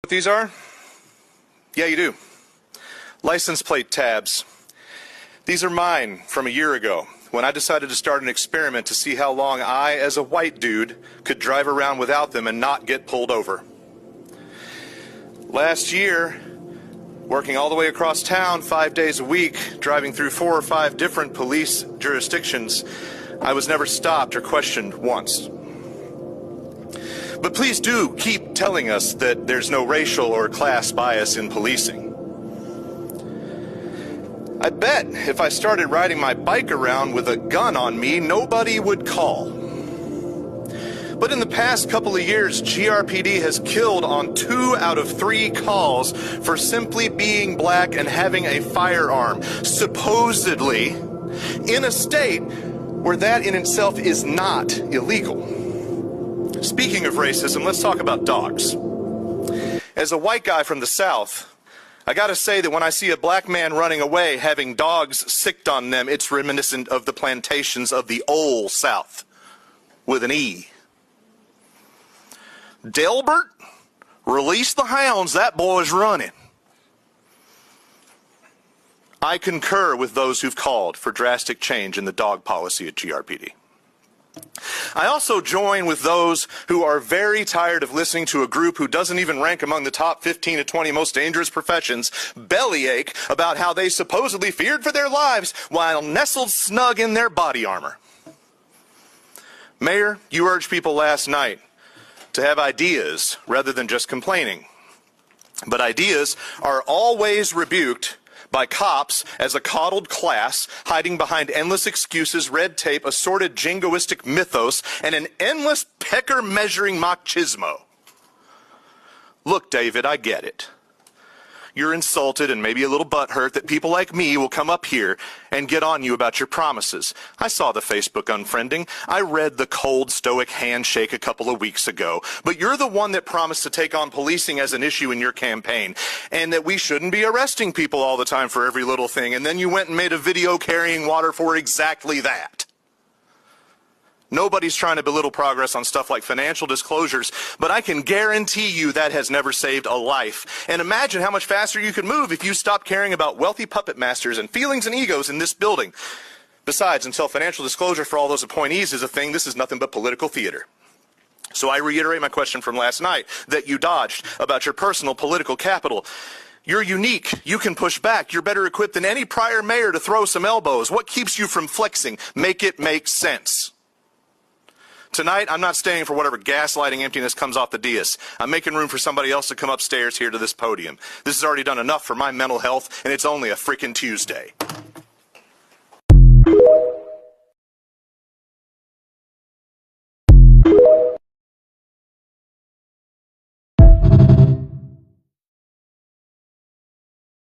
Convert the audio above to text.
What these are? Yeah, you do. License plate tabs. These are mine from a year ago when I decided to start an experiment to see how long I, as a white dude, could drive around without them and not get pulled over. Last year, working all the way across town 5 days a week, driving through 4 or 5 different police jurisdictions, I was never stopped or questioned once. But please do keep telling us that there's no racial or class bias in policing. I bet if I started riding my bike around with a gun on me, nobody would call. But in the past couple of years, GRPD has killed on 2 out of 3 calls for simply being black and having a firearm, supposedly in a state where that in itself is not illegal. Speaking of racism, let's talk about dogs. As a white guy from the South, I gotta say that when I see a black man running away having dogs sicked on them, it's reminiscent of the plantations of the old South, with an E. Delbert, release the hounds, that boy's running. I concur with those who've called for drastic change in the dog policy at GRPD. I also join with those who are very tired of listening to a group who doesn't even rank among the top 15 to 20 most dangerous professions bellyache about how they supposedly feared for their lives while nestled snug in their body armor. Mayor, you urged people last night to have ideas rather than just complaining. But ideas are always rebuked by cops as a coddled class hiding behind endless excuses, red tape, assorted jingoistic mythos, and an endless pecker-measuring machismo. Look, David, I get it. You're insulted and maybe a little butthurt that people like me will come up here and get on you about your promises. I saw the Facebook unfriending. I read the cold, stoic handshake a couple of weeks ago. But you're the one that promised to take on policing as an issue in your campaign, and that we shouldn't be arresting people all the time for every little thing. And then you went and made a video carrying water for exactly that. Nobody's trying to belittle progress on stuff like financial disclosures, but I can guarantee you that has never saved a life. And imagine how much faster you could move if you stopped caring about wealthy puppet masters and feelings and egos in this building. Besides, until financial disclosure for all those appointees is a thing, this is nothing but political theater. So I reiterate my question from last night that you dodged about your personal political capital. You're unique. You can push back. You're better equipped than any prior mayor to throw some elbows. What keeps you from flexing? Make it make sense. Tonight, I'm not staying for whatever gaslighting emptiness comes off the dais. I'm making room for somebody else to come upstairs here to this podium. This has already done enough for my mental health, and it's only a freaking Tuesday.